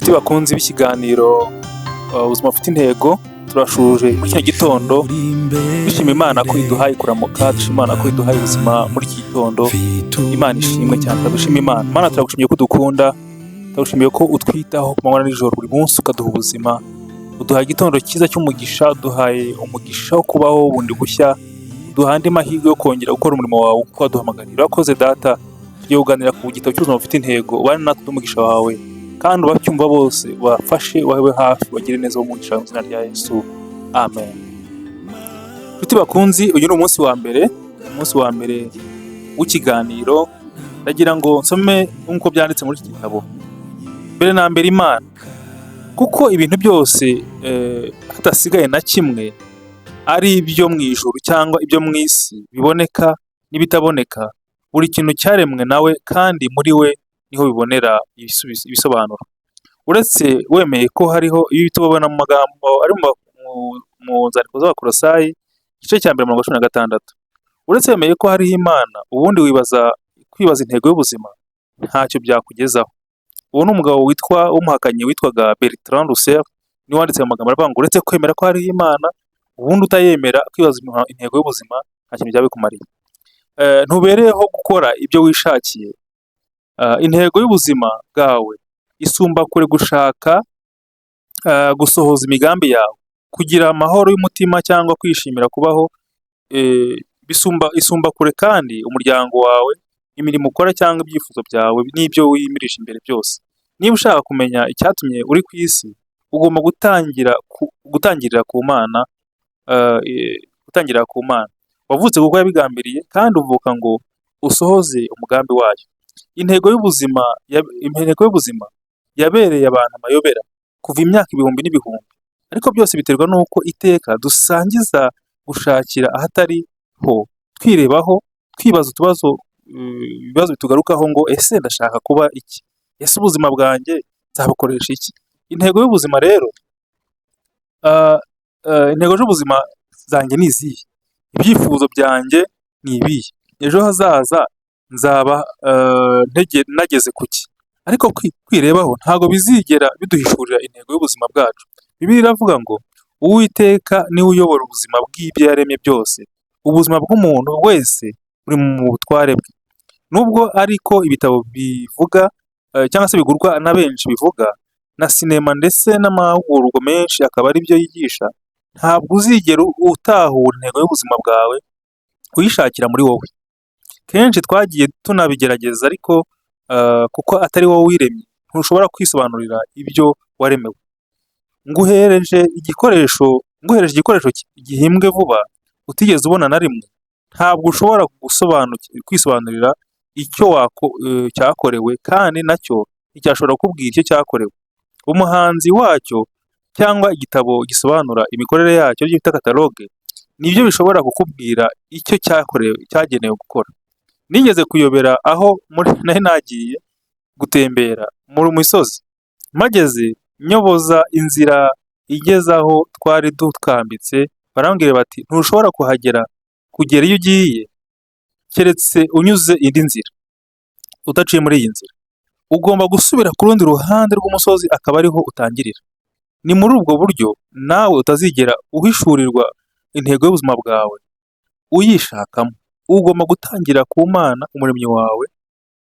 Inshuti bakunzi b'ikiganiro ubuzima bufite intego, turashuje muri kino gitondo dushima Imana ko iduhaye kuramuka, dushima Imana ko iduhaye ubuzima muri iki gitondo. Imana ishimwe cyane, turagushima Imana. Imana turagushimiye ko udukunda, turagushimiye ko utwitaho ku manywa na nijoro, buri munsi ukaduha ubuzima. Uduhaye igitondo cyiza cy'umugisha, uduhaye umugisha wo kubaho bundi bushya, uduha andi mahirwe yo kongera gukora umurimo wawe uko waduhamagarira. Urakoze Data, tugiye kuganira ku gitabo cy'ubuzima bufite intego. Ubane natwe n'umugisha wawe, kandi ubacyumva bose bafashe wawe hafi, bagire neza wo mu izina rya Yesu, amen. Inshuti bakunzi, uyu ni umunsi wa mbere w'ikiganiro. Ndagira ngo nsome nk'uko byanditse muri iki gitabo. Mbere na mbere Imana, kuko ibintu byose hadasigaye na kimwe, ari ibyo mu ijuru cyangwa ibyo mu isi, biboneka n'ibitaboneka, buri kintu cyaremwe nawe, kandi muri we niho bibonera ibisobanuro. Uretse wemeye ko hariho iyo tubona mu magambo ari mu nzandiko z'Abakolosayi igice cya mbere 16. Uretse wemeye ko hariho Imana, ubundi kwibaza intego y'ubuzima ntacyo byakugezaho. Uwo ni umugabo w'umuhakanyi witwaga Bertrand Russell, niwe wanditse mu magambo aravuga ngo uretse kwemera ko hariho Imana, ubundi utayemera kwibaza intego y'ubuzima nta kintu byaba bikumariye. Ntubereyeho gukora ibyo wishakiye. Intego y'ubuzima bwawe isumba kure gushaka gusohoza imigambi yawe, kugira amahoro y'umutima cyangwa kwishimira kubaho. Isumba kure kandi umuryango wawe, imirimo ukora cyangwa ibyifuzo byawe n'ibyo wimirije imbere byose. Niba ushaka kumenya icyatumye uri ku isi, ugomba gutangirira ku Mana. Wavutse kuko yabigambiriye, kandi uvuka ngo usohoze umugambi wayo. Intego y'ubuzima yabereye abantu amayobera kuva imyaka ibihumbi n'ibihumbi, ariko byose biterwa n'uko iteka dusangiza gushakira ahatari ho, twirebaho, twibaza ibibazo bitugarukaho ngo ese ndashaka kuba iki? Ese ubuzima bwanjye nzabukoresha iki? Intego y'ubuzima rero, intego z'ubuzima zanjye ni izihe? Ibyifuzo byanjye ni ibihe? Ejo hazaza nzaba nageze kuki? Ariko kwirebaho ntabwo bizigera biduhishurira intego y'ubuzima bwacu. Bibiliya iravuga ngo Uwiteka niwe uyobora ubuzima bw'ibyo yaremye byose. Ubuzima bw'umuntu wese buri mu butware bwe. Nubwo ariko ibitabo bivuga cyangwa se bigurwa na benshi bivuga, na sinema ndetse n'amahugurwa menshi akaba ari byo yigisha, ntabwo uzigera utahura intego y'ubuzima bwawe uyishakira muri wowe. Kenshi twagiye tunabigerageza, ariko kuko atari wowe wiremye, ntushobora kwisobanurira ibyo waremewe. Nguhereje igikoresho gihimbwe vuba utigeze ubona na rimwe, ntabwo ushobora kwisobanurira icyo cyakorewe, kandi nacyo nticyashobora kukubwira icyo cyakorewe. Umuhanzi wacyo cyangwa igitabo gisobanura imikorere yacyo byita kataloge, nibyo bishobora kukubwira icyo cyagenewe gukora. Nigeze kuyobera aho nari nagiye gutembera mu misozi, mageze nyoboza inzira igeze aho twari dukambitse, barambwira bati ntushobora kugera iyo ugiye keretse unyuze indi nzira, udaciye muri iyi nzira. Ugomba gusubira ku rundi ruhande rw'umusozi, akaba ariho utangirira. Ni muri ubwo buryo nawe utazigera uhishurirwa intego y'ubuzima bwawe uyishakamo. Ugomba gutangira ku Mana, umuremyi wawe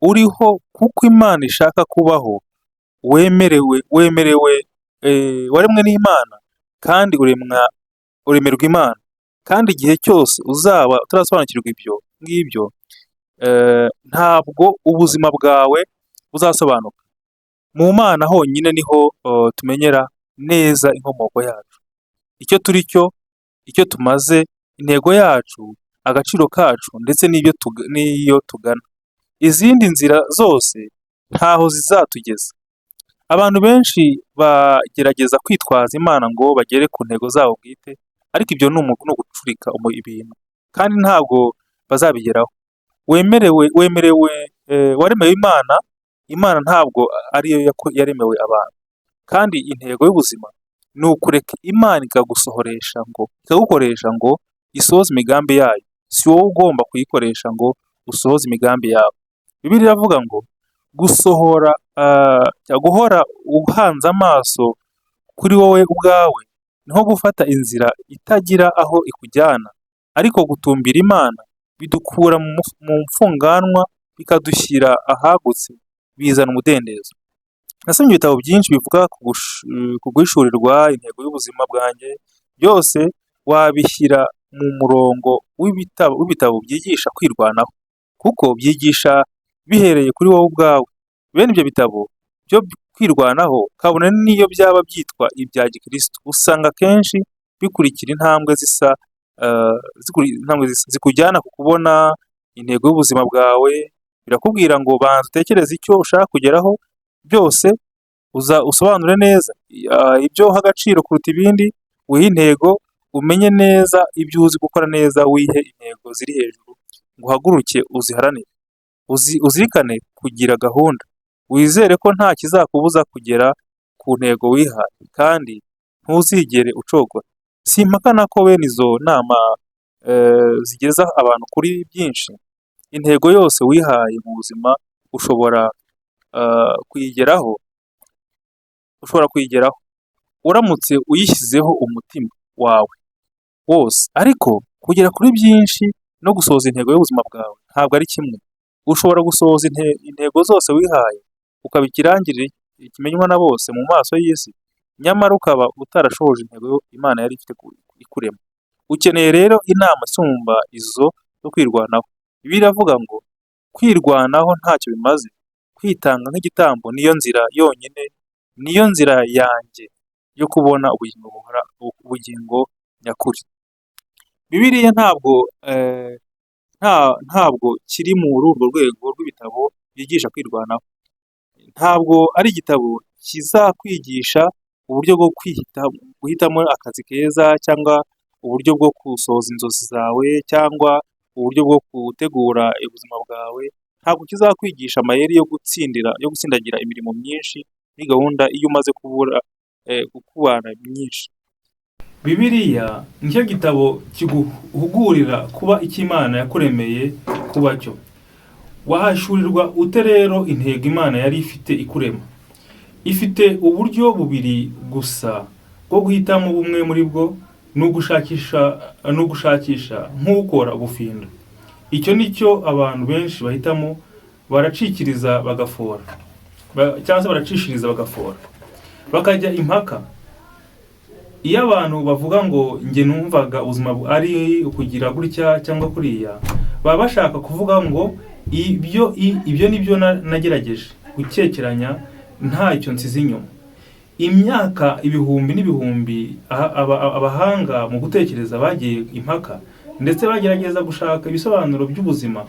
uriho, kuko Imana ishaka kubaho waremwe n'Imana, kandi uremerwa Imana. Kandi igihe cyose uzaba utarasobanukirwa ibyo ngibyo, ntabwo ubuzima bwawe buzasobanuka. Mu Mana honyine niho tumenyera neza inkomoko yacu, icyo turi cyo, icyo tumaze, intego yacu, agaciro kacu, ndetse n'iyo tugana. Izindi nzira zose ntaho zizatugeza. Abantu benshi bagerageza kwitwaza Imana ngo bagere ku ntego zabo bwite, ariko ibyo ni ugucurika ibintu, kandi ntabwo bazabigeraho. Waremewe Imana ntabwo ariyo yaremewe abantu. Kandi intego y'ubuzima ni ukureka Imana ikagukoresha ngo isohoze imigambi yayo. Si wowe ugomba kuyikoresha ngo usohoze imigambi yawe. Bibiliya iravuga ngo gusohora guhora uhanze amaso kuri wowe ubwawe ni nko gufata inzira itagira aho ikujyana, ariko gutumbira Imana bidukura mu mfunganwa bikadushyira ahagutse, bizana umudendezo. Nasomye ibitabo byinshi bivuga ku guhishurirwa intego y'ubuzima bwanjye, byose wabishyira mu murongo w'ibitabo byigisha kwirwanaho, kuko byigisha bihereye kuri wowe ubwawe. Bene ibyo bitabo byo kwirwanaho, kabone n'iyo byaba byitwa ibya gikristo, usanga akenshi bikurikira intambwe zikujyana ku kubona intego y'ubuzima bwawe. Birakubwira ngo banza utekereze icyo ushaka kugeraho, byose usobanure neza ibyo uha agaciro kuruta ibindi, wihe intego, umenye neza ibyo uzi gukora neza, wihe intego ziri hejuru, ngo uhaguruke uziharanire. Uzirikane kugira gahunda, wizere ko nta kizakubuza kugera ku ntego wihaye, kandi ntuzigere ucogora. Simpakana ko bene izo nama zigeza abantu kuri byinshi. Intego yose wihaye mu buzima ushobora kuyigeraho uramutse uyishyizeho umutima wawe wose, ariko kugera kuri byinshi no gusohoza intego y'ubuzima bwawe ntabwo ari kimwe. Ushobora gusohoza intego zose wihaye, ukaba ikirangirire kimenywa na bose mu maso y'isi, nyamara ukaba utarashohoje intego Imana yari ifite ikurema. Ukeneye rero inama isumba izo zo kwirwanaho. Bibiliya iravuga ngo kwirwanaho ntacyo bimaze, kwitanga nk'igitambo niyo nzira yonyine, niyo nzira yanjye yo kubona ubugingo nyakuri. Bibiliya ntabwo kiri muri urwo rwego rw'ibitabo byigisha kwirwanaho. Ntabwo ari igitabo kizakwigisha uburyo bwo guhitamo akazi keza, cyangwa uburyo bwo gusohoza inzozi zawe, cyangwa uburyo bwo gutegura ubuzima bwawe. Ntabwo kizakwigisha amayeri yo gutsindagira imirimo myinshi muri gahunda iyo umaze gukubana myinshi. Bibiliya nicyo gitabo kiguhugurira kuba icyo Imana yakuremeye kuba cyo. Wahashurirwa ute rero intego Imana yari ifite ikurema? Ifite uburyo bubiri gusa bwo guhitamo, bumwe muri bwo ni ugushakisha nk'ukora ubufindo. Icyo ni cyo abantu benshi bahitamo, baracikiriza bagafora, cyangwa se baracishiriza bagafora, bakajya impaka. Iyo abantu bavuga ngo njye numvaga ubuzima ari ukugira gutya cyangwa kuriya, baba bashaka kuvuga ngo ibyo nibyo nagerageje gukekeranya, ntacyo nsize inyuma. Imyaka ibihumbi n'ibihumbi abahanga mu gutekereza bagiye impaka, ndetse bagerageza gushaka ibisobanuro by'ubuzima.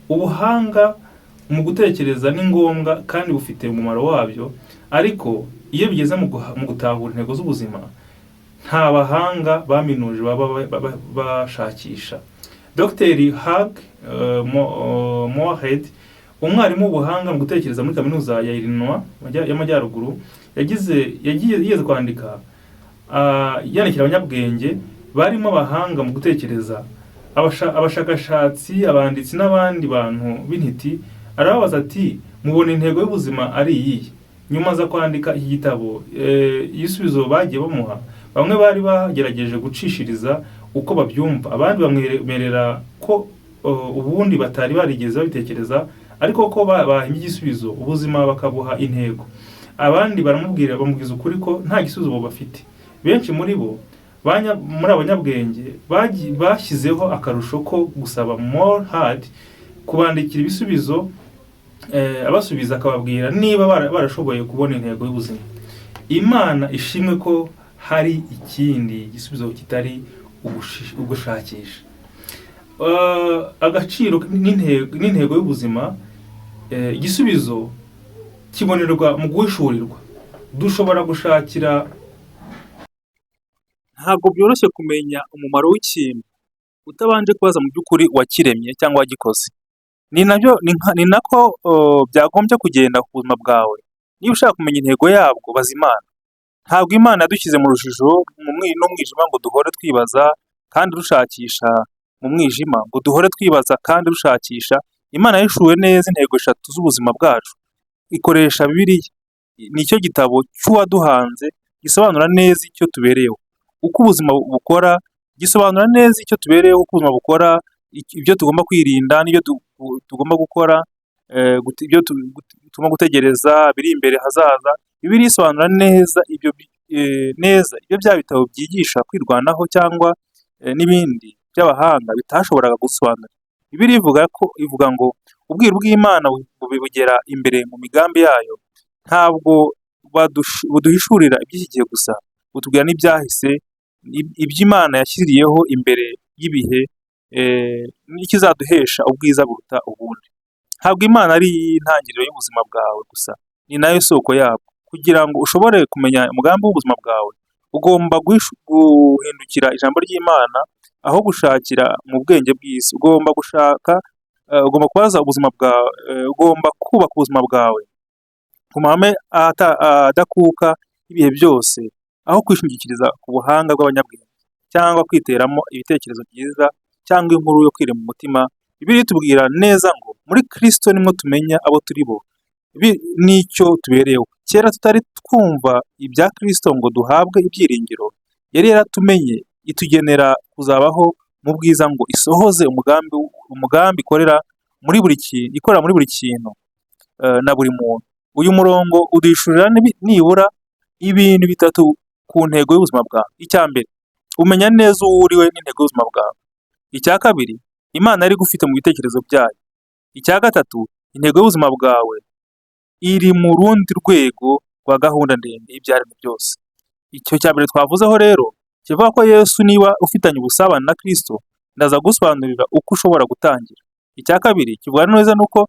Ubuhanga mu gutekereza ni ngombwa kandi bufite umumaro wabyo, ariko iyo bigeze mu gutahura intego z'ubuzima, nta bahanga baminuje baba bashakisha. Dr. Hugh Moorhead, umwarimu w'ubuhanga mu gutekereza muri kaminuza ya Illinois y'Amajyaruguru, yigeze kwandika yandikira abanyabwenge barimo abahanga mu gutekereza, abashakashatsi, abanditsi n'abandi bantu b'intiti. Arababaza ati, mubona intego y'ubuzima ari iyihe? Nyuma za kwandika iki gitabo, ibisubizo bagiye bamuha, bamwe bari bagerageje gucishiriza uko babyumva, abandi bamwemerera ko ubundi batari barigeze babitekereza, ariko ko bahinga igisubizo ubuzima bakabuha intego. Abandi bamubwiza ukuri ko nta gisubizo bo bafite. Benshi muri bo muri abanyabwenge bashyizeho akarusho ko gusaba Moorhead kubandikira ibisubizo, abasubiza akababwira niba barashoboye kubona intego y'ubuzima. Imana ishimwe ko hari ikindi gisubizo kitari ugushakisha. Agaciro n'intego y'ubuzima, igisubizo kibonerwa mu guhishurirwa. Dushobora gushakira. Ntabwo byoroshye kumenya umumaro w'ikintu utabanje kubaza mu by'ukuri wakiremye cyangwa wagikoze. Ni nako byagombye kugenda ku buzima bwawe. Niba ushaka kumenya intego yabwo, baza Imana. Ntabwo Imana yadushyize mu rujijo n'umwijima ngo duhore twibaza kandi dushakisha mu mwijima, ngo duhore twibaza kandi dushakisha. Imana yahishuwe neza intego eshatu z'ubuzima bwacu. ikoresha Bibiliya. Nicyo gitabo cy'uwaduhanze gisobanura neza icyo tubereyeho, uko ubuzima bukora, gisobanura neza icyo tubereyeho, uko ubuzima bukora, ibyo tugomba kwirinda n'ibyo tugomba gukora, ibyo tugomba gutegereza biri imbere hazaza. Bibiliya isobanura neza ibyo bya bitabo byigisha kwirwanaho cyangwa n'ibindi by'abahanga bitashoboraga gusobanura. Bibiliya ivuga ngo ubwiru bw'Imana bugera imbere mu migambi yayo, ntabwo buduhishurira iby'iki gihe gusa, butubwira n'ibyahise, iby'Imana yashyiriyeho imbere y'ibihe, n'ikizaduhesha ubwiza buruta ubundi. Ntabwo Imana ari intangiriro y'ubuzima bwawe gusa, ni nayo soko yabwo. Kugira ngo ushobore kumenya umugambi w'ubuzima bwawe, ugomba guhindukira ijambo ry'Imana aho gushakira mu bwenge bw'isi. Ugomba kubaza ubuzima bwawe, ugomba kubaka ubuzima bwawe ku mahame adakuka y'ibihe byose, aho kwishingikiriza ku buhanga bw'abanyabwenge cyangwa kwiteramo ibitekerezo byiza cyangwa inkuru yo kwirema umutima. Bibiliya itubwira neza ngo muri Kristo nimwo tumenya abo turi bo, n'icyo tubereyeho. Kera tutari twumva ibya Kristo ngo duhabwe ibyiringiro, yari yaratumenye itugenera kuzabaho mu bwiza ngo isohoze umugambi ikorera muri buri kintu na buri muntu. Uyu murongo uduhishurira nibura ibintu bitatu ku ntego y'ubuzima bwawe. Icya mbere, umenya neza uwo uriwe n'intego y'ubuzima bwawe. Icya kabiri, Imana yari igufite mu bitekerezo byayo. Icya gatatu, intego y'ubuzima bwawe iri mu rundi rwego rwa gahunda ndende y'ibyaremwe byose. Icyo cya mbere twavuzeho rero kivuga ko Yesu niba ufitanye ubusabane na Kristo, ndaza gusobanurira uko ushobora gutangira. Icya kabiri kivuga neza nuko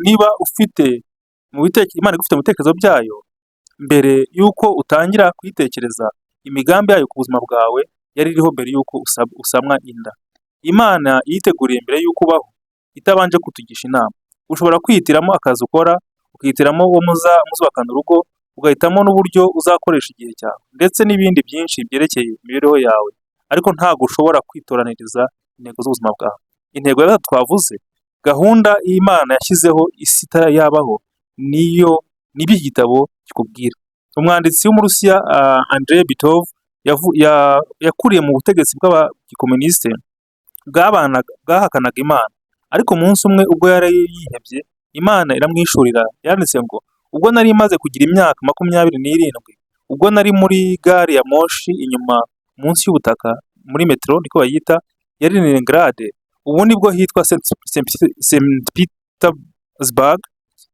niba Imana igufite mu bitekerezo byayo, mbere y'uko utangira kuyitekereza, imigambi yayo ku buzima bwawe yari iriho mbere y'uko usamwa inda. Imana yiteguriye mbere y'uko ubaho, itabanje kutugisha inama. Ushobora kwihitiramo akazi ukora, ukihitiramo uwo muzubakana urugo, ugahitamo n'uburyo uzakoresha igihe cyawe, ndetse n'ibindi byinshi byerekeye imibereho yawe, ariko ntabwo ushobora kwitoraniriza intego z'ubuzima bwawe. Intego ya gatatu twavuze, gahunda y'Imana yashyizeho isi itarayabaho, nibyo igitabo kikubwira. Umwanditsi w'Umurusiya Andrei Bitov yakuriye mu butegetsi bw'abagikomunisite bwahakanaga Imana, ariko umunsi umwe ubwo yari yihebye, Imana iramwishurira. Yanditse ngo ubwo nari maze kugira imyaka 27, ubwo nari muri gare ya moshi inyuma munsi y'ubutaka muri metro niko bayita ya Leningrad, ubu nibwo hitwa St. Petersburg,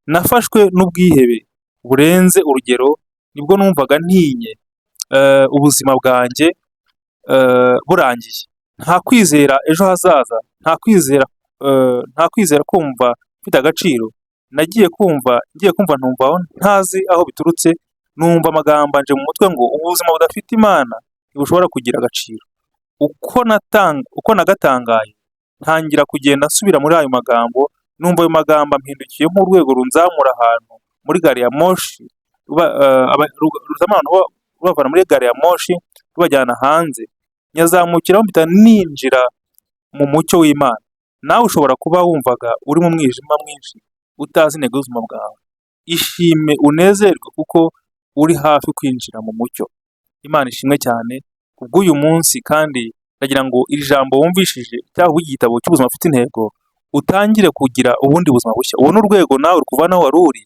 nafashwe n'ubwihebe burenze urugero. Nibwo numvaga ntinye ubuzima bwanjye burangiye, nta kwizera ejo hazaza, nta kwizera kumva mfite agaciro. Ngiye kumva ntumva aho ntazi aho biturutse, numva amagambo anje mu mutwe ngo ubuzima budafite Imana ntibushobora kugira agaciro. Uko nagatangaye, ntangira kugenda nsubira muri ayo magambo, numva ayo magambo ampindukiye nk'urwego runzamura ahantu muri gare ya moshi, rubavana muri gare ya moshi rubajyana hanze, nyazamukiraho mpita ninjira mu mucyo w'Imana. Nawe ushobora kuba wumvaga uri mu mwijima mwinshi, utazi intego y'ubuzima bwawe. Ishime unezerwe kuko uri hafi kwinjira mu mucyo. Imana ishimwe cyane kubw'uyu munsi, kandi ndagira ngo iri jambo wumvishije cyangwa igitabo cy'ubuzima ufite intego, utangire kugira ubundi buzima bushya. Ubone urwego nawe uri kuva naho wari uri,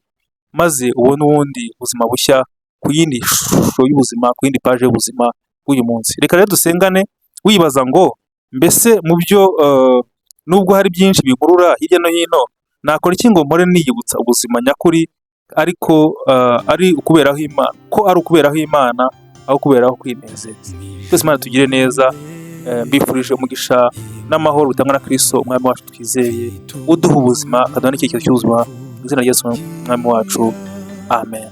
maze ubone ubundi buzima bushya ku yindi shusho y'ubuzima, ku yindi paje y'ubuzima bw'uyu munsi. Reka rero dusengane wibaza ngo mbese mu byo nubwo hari byinshi bigurura hirya no hino, nakora iki ngo mpore niyibutsa ubuzima nyakuri, ariko ari ukuberaho Imana, ko ari ukuberaho Imana aho kuberaho kwinezeza. Twese Imana tugire neza. Mbifurije umugisha n'amahoro bitangwa na Kristo umwami wacu twizeye, uduha ubuzima akaduha n'icyerekezo cy'ubuzima. Mu izina rya Yesu umwami wacu, amen.